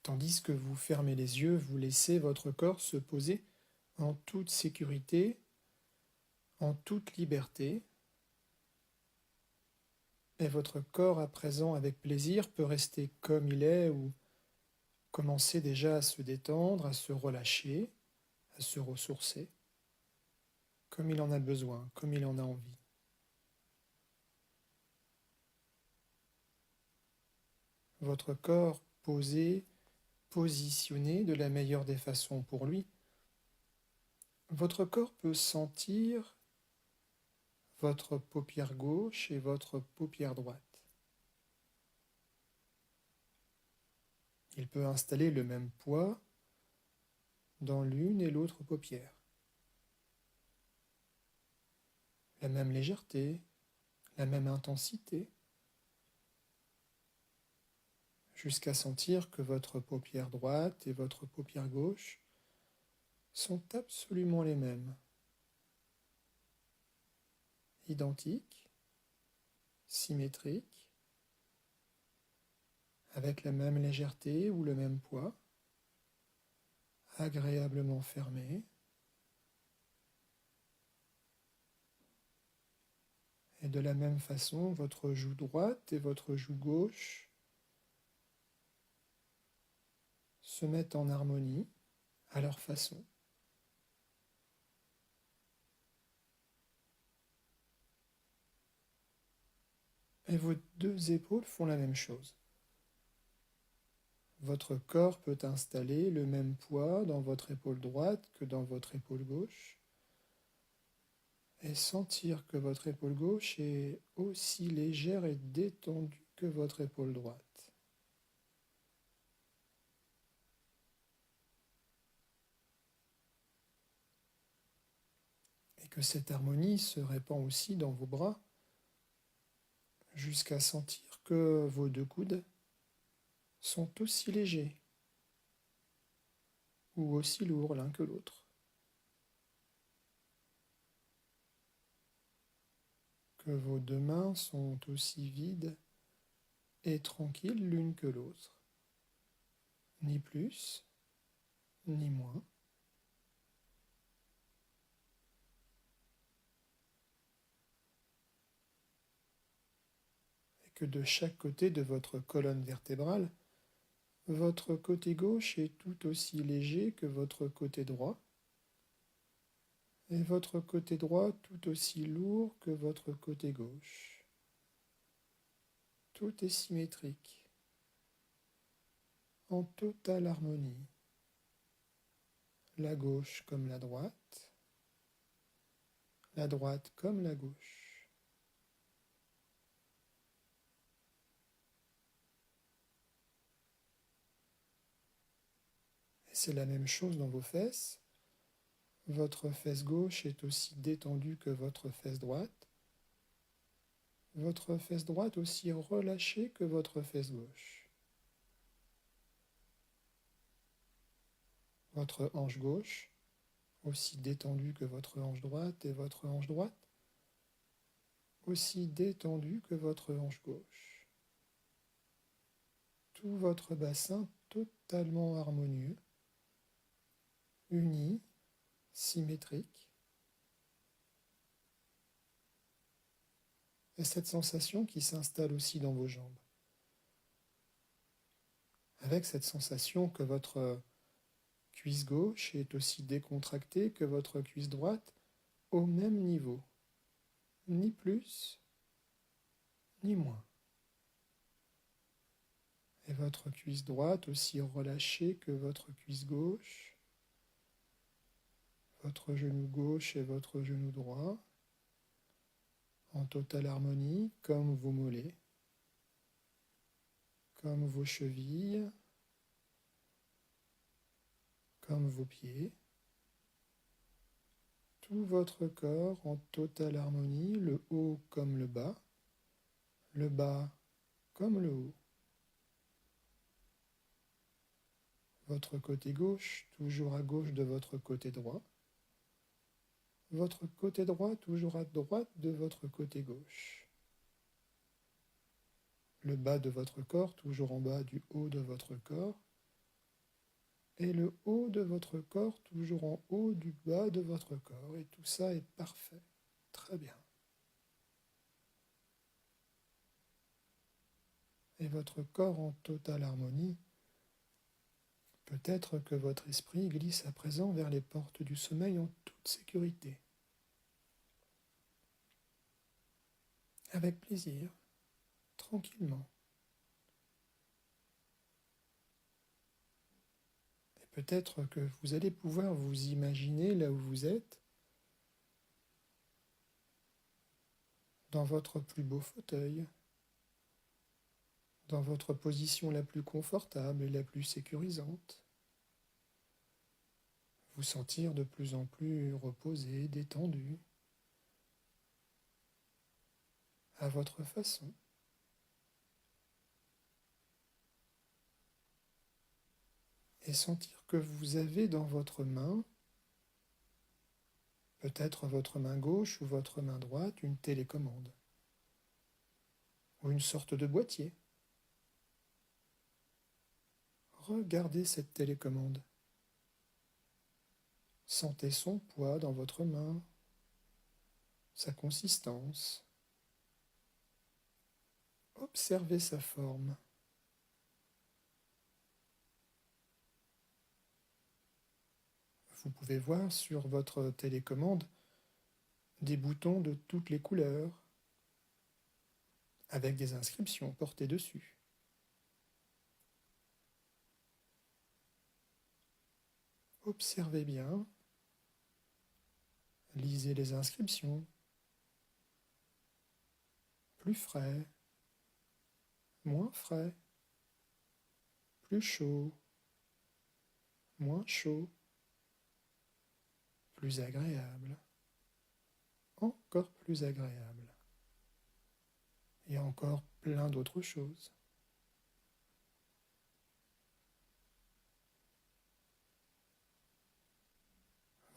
Tandis que vous fermez les yeux, vous laissez votre corps se poser en toute sécurité, en toute liberté, et votre corps à présent avec plaisir peut rester comme il est ou commencer déjà à se détendre, à se relâcher, à se ressourcer, comme il en a besoin, comme il en a envie. Votre corps posé, positionné de la meilleure des façons pour lui, votre corps peut sentir votre paupière gauche et votre paupière droite. Il peut installer le même poids dans l'une et l'autre paupière. La même légèreté, la même intensité, jusqu'à sentir que votre paupière droite et votre paupière gauche sont absolument les mêmes, identiques, symétriques, avec la même légèreté ou le même poids, agréablement fermés. Et de la même façon, votre joue droite et votre joue gauche se mettent en harmonie à leur façon. Et vos deux épaules font la même chose. Votre corps peut installer le même poids dans votre épaule droite que dans votre épaule gauche et sentir que votre épaule gauche est aussi légère et détendue que votre épaule droite. Et que cette harmonie se répand aussi dans vos bras jusqu'à sentir que vos deux coudes sont aussi légers ou aussi lourds l'un que l'autre. Que vos deux mains sont aussi vides et tranquilles l'une que l'autre, ni plus, ni moins. Et que de chaque côté de votre colonne vertébrale, votre côté gauche est tout aussi léger que votre côté droit, et votre côté droit tout aussi lourd que votre côté gauche. Tout est symétrique, en totale harmonie, la gauche comme la droite comme la gauche. Et c'est la même chose dans vos fesses. Votre fesse gauche est aussi détendue que votre fesse droite. Votre fesse droite aussi relâchée que votre fesse gauche. Votre hanche gauche aussi détendue que votre hanche droite et votre hanche droite aussi détendue que votre hanche gauche. Tout votre bassin totalement harmonieux, uni, symétrique. Et cette sensation qui s'installe aussi dans vos jambes. Avec cette sensation que votre cuisse gauche est aussi décontractée que votre cuisse droite au même niveau, ni plus, ni moins. Et votre cuisse droite aussi relâchée que votre cuisse gauche, votre genou gauche et votre genou droit, en totale harmonie, comme vos mollets, comme vos chevilles, comme vos pieds. Tout votre corps en totale harmonie, le haut comme le bas comme le haut. Votre côté gauche, toujours à gauche de votre côté droit. Votre côté droit, toujours à droite de votre côté gauche. Le bas de votre corps, toujours en bas du haut de votre corps. et le haut de votre corps toujours en haut du bas de votre corps. Et tout ça est parfait. Très bien. Et votre corps en totale harmonie, peut-être que votre esprit glisse à présent vers les portes du sommeil en toute sécurité. Avec plaisir, tranquillement. Et peut-être que vous allez pouvoir vous imaginer là où vous êtes, dans votre plus beau fauteuil, dans votre position la plus confortable et la plus sécurisante. Vous sentir de plus en plus reposé, détendu, à votre façon. Et sentir que vous avez dans votre main, peut-être votre main gauche ou votre main droite, une télécommande ou une sorte de boîtier. Regardez cette télécommande. Sentez son poids dans votre main, sa consistance. Observez sa forme. Vous pouvez voir sur votre télécommande des boutons de toutes les couleurs, avec des inscriptions portées dessus. Observez bien, lisez les inscriptions. Plus frais, moins frais, plus chaud, moins chaud, plus agréable, encore plus agréable, et encore plein d'autres choses.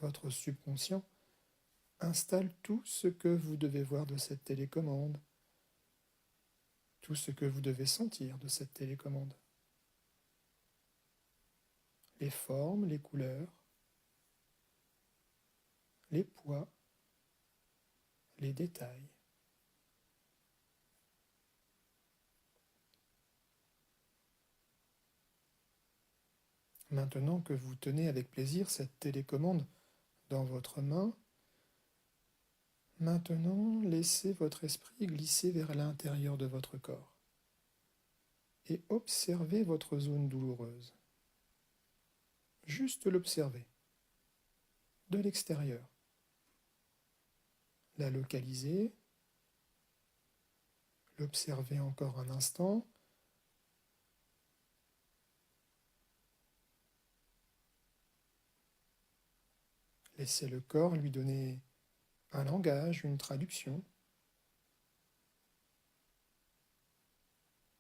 Votre subconscient installe tout ce que vous devez voir de cette télécommande, tout ce que vous devez sentir de cette télécommande. Les formes, les couleurs, les poids, les détails. Maintenant que vous tenez avec plaisir cette télécommande dans votre main, maintenant laissez votre esprit glisser vers l'intérieur de votre corps et observez votre zone douloureuse. Juste l'observer, de l'extérieur. La localiser, l'observer encore un instant, laissez le corps lui donner un langage, une traduction.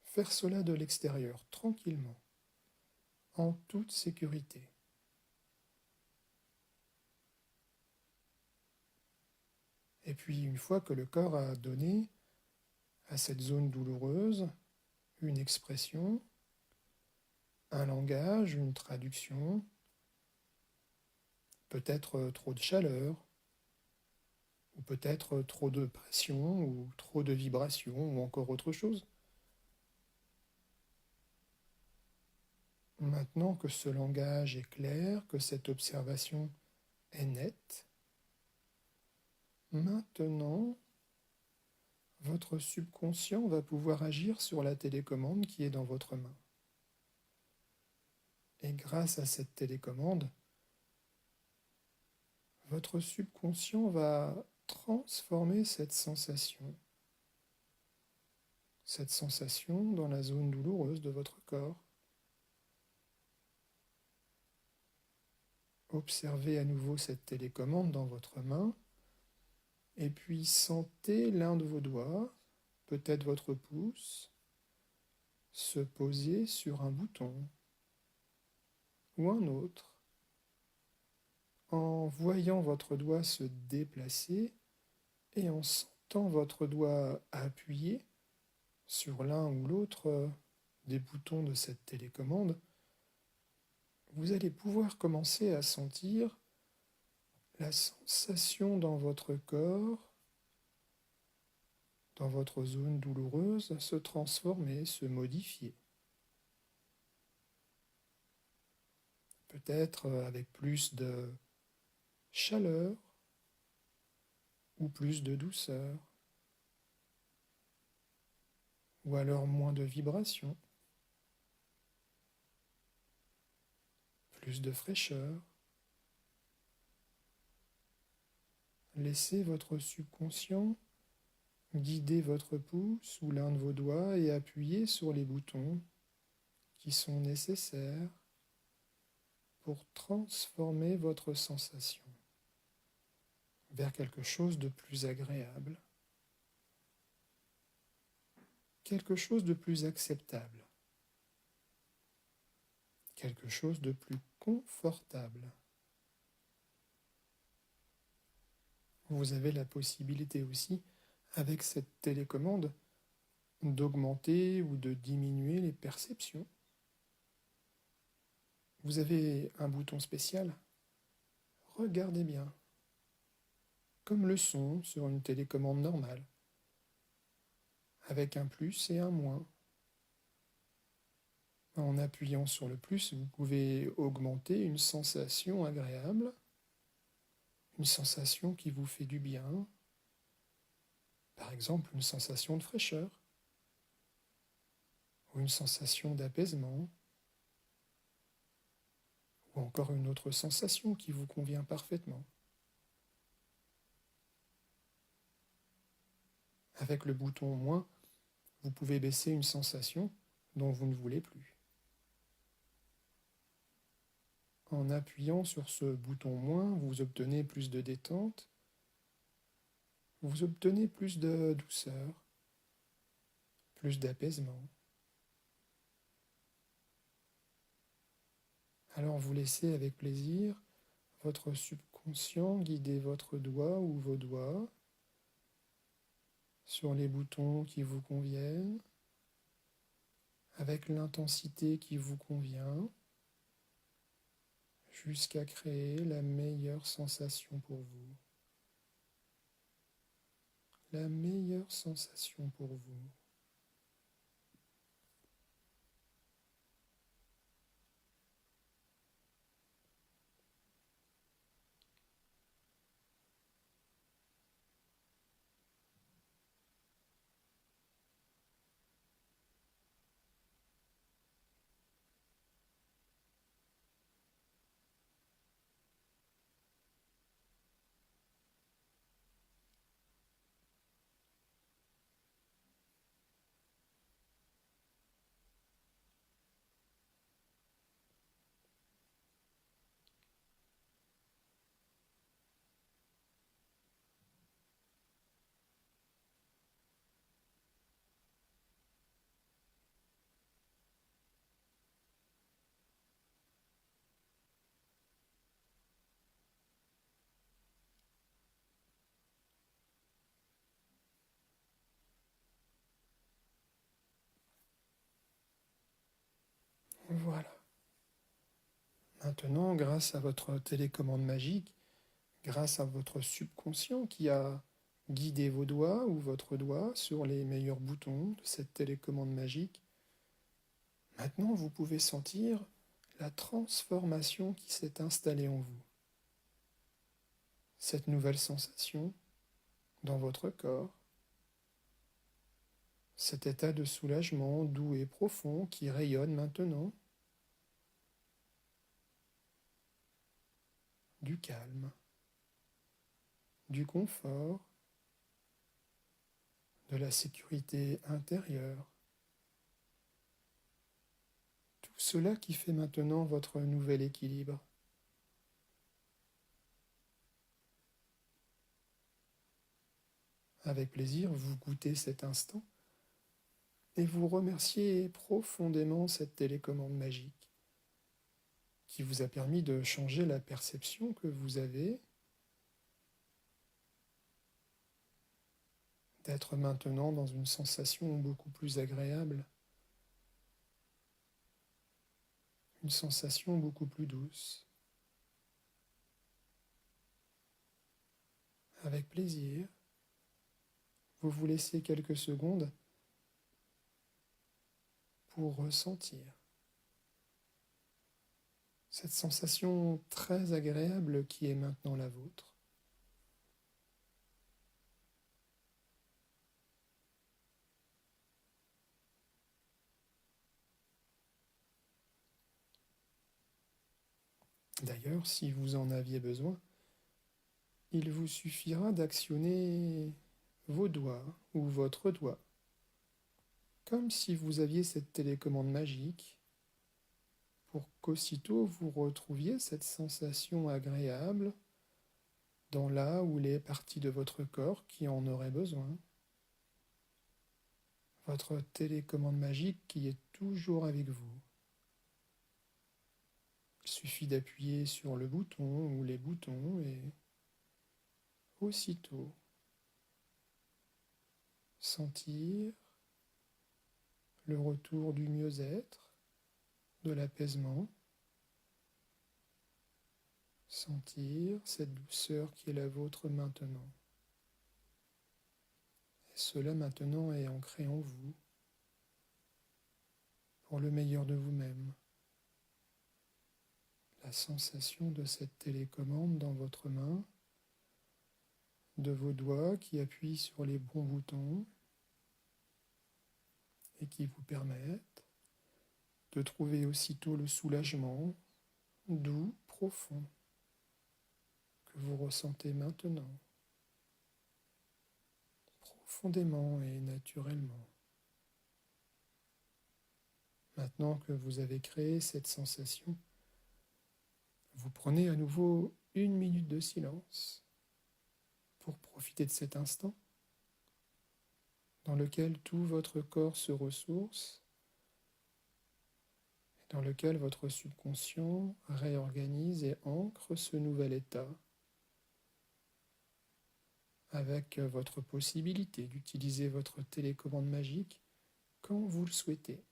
Faire cela de l'extérieur, tranquillement, en toute sécurité. Et puis, une fois que le corps a donné à cette zone douloureuse une expression, un langage, une traduction, peut-être trop de chaleur, ou peut-être trop de pression, ou trop de vibration, ou encore autre chose. Maintenant que ce langage est clair, que cette observation est nette, maintenant, votre subconscient va pouvoir agir sur la télécommande qui est dans votre main. Et grâce à cette télécommande, votre subconscient va transformer cette sensation dans la zone douloureuse de votre corps. Observez à nouveau cette télécommande dans votre main et puis sentez l'un de vos doigts, peut-être votre pouce, se poser sur un bouton ou un autre. En voyant votre doigt se déplacer et en sentant votre doigt appuyer sur l'un ou l'autre des boutons de cette télécommande, vous allez pouvoir commencer à sentir la sensation dans votre corps, dans votre zone douloureuse, se transformer, se modifier. Peut-être avec plus de chaleur ou plus de douceur, ou alors moins de vibrations, plus de fraîcheur. Laissez votre subconscient guider votre pouce ou l'un de vos doigts et appuyez sur les boutons qui sont nécessaires pour transformer votre sensation vers quelque chose de plus agréable, quelque chose de plus acceptable, quelque chose de plus confortable. Vous avez la possibilité aussi, avec cette télécommande, d'augmenter ou de diminuer les perceptions. Vous avez un bouton spécial. Regardez bien. Comme le son sur une télécommande normale, avec un plus et un moins. En appuyant sur le plus, vous pouvez augmenter une sensation agréable, une sensation qui vous fait du bien, par exemple une sensation de fraîcheur, ou une sensation d'apaisement, ou encore une autre sensation qui vous convient parfaitement. Avec le bouton moins, vous pouvez baisser une sensation dont vous ne voulez plus. En appuyant sur ce bouton moins, vous obtenez plus de détente, vous obtenez plus de douceur, plus d'apaisement. Alors vous laissez avec plaisir votre subconscient guider votre doigt ou vos doigts sur les boutons qui vous conviennent, avec l'intensité qui vous convient, jusqu'à créer la meilleure sensation pour vous. La meilleure sensation pour vous. Voilà. Maintenant, grâce à votre télécommande magique, grâce à votre subconscient qui a guidé vos doigts ou votre doigt sur les meilleurs boutons de cette télécommande magique, maintenant vous pouvez sentir la transformation qui s'est installée en vous. Cette nouvelle sensation dans votre corps, cet état de soulagement doux et profond qui rayonne maintenant, du calme, du confort, de la sécurité intérieure. Tout cela qui fait maintenant votre nouvel équilibre. Avec plaisir, vous goûtez cet instant et vous remerciez profondément cette télécommande magique qui vous a permis de changer la perception que vous avez, d'être maintenant dans une sensation beaucoup plus agréable, une sensation beaucoup plus douce. Avec plaisir, vous vous laissez quelques secondes pour ressentir cette sensation très agréable qui est maintenant la vôtre. D'ailleurs, si vous en aviez besoin, il vous suffira d'actionner vos doigts ou votre doigt, comme si vous aviez cette télécommande magique, pour qu'aussitôt vous retrouviez cette sensation agréable dans là ou les parties de votre corps qui en auraient besoin. Votre télécommande magique qui est toujours avec vous. Il suffit d'appuyer sur le bouton ou les boutons et aussitôt sentir le retour du mieux-être, de l'apaisement, sentir cette douceur qui est la vôtre maintenant. Et cela maintenant est ancré en vous, pour le meilleur de vous-même. La sensation de cette télécommande dans votre main, de vos doigts qui appuient sur les bons boutons et qui vous permettent de trouver aussitôt le soulagement doux, profond, que vous ressentez maintenant, profondément et naturellement. Maintenant que vous avez créé cette sensation, vous prenez à nouveau 1 minute de silence pour profiter de cet instant dans lequel tout votre corps se ressource et dans lequel votre subconscient réorganise et ancre ce nouvel état avec votre possibilité d'utiliser votre télécommande magique quand vous le souhaitez.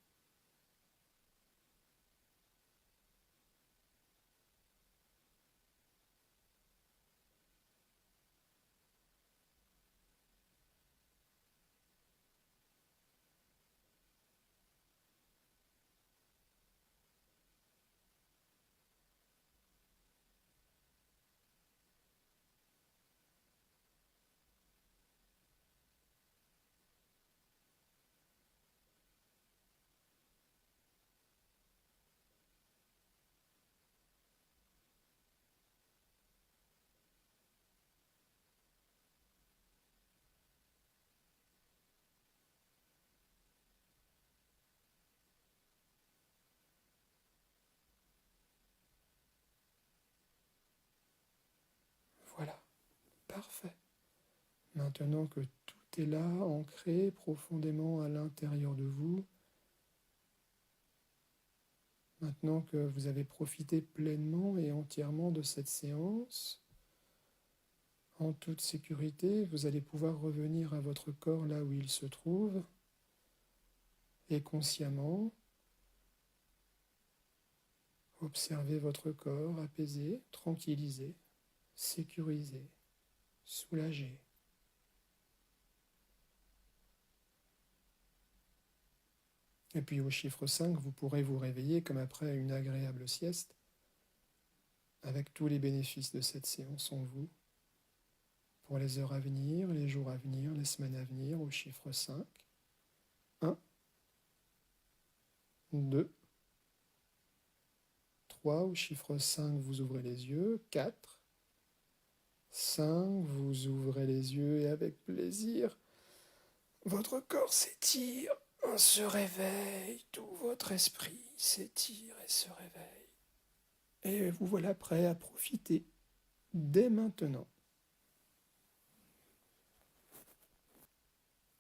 Voilà, parfait. Maintenant que tout est là, ancré profondément à l'intérieur de vous, maintenant que vous avez profité pleinement et entièrement de cette séance, en toute sécurité, vous allez pouvoir revenir à votre corps là où il se trouve et consciemment observer votre corps apaisé, tranquillisé, sécurisé, soulagé. Et puis au chiffre 5, vous pourrez vous réveiller comme après une agréable sieste, avec tous les bénéfices de cette séance en vous, pour les heures à venir, les jours à venir, les semaines à venir, au chiffre 5. 1, 2, 3, au chiffre 5, vous ouvrez les yeux. 4, 5, vous ouvrez les yeux et avec plaisir, votre corps s'étire, se réveille, tout votre esprit s'étire et se réveille. Et vous voilà prêt à profiter dès maintenant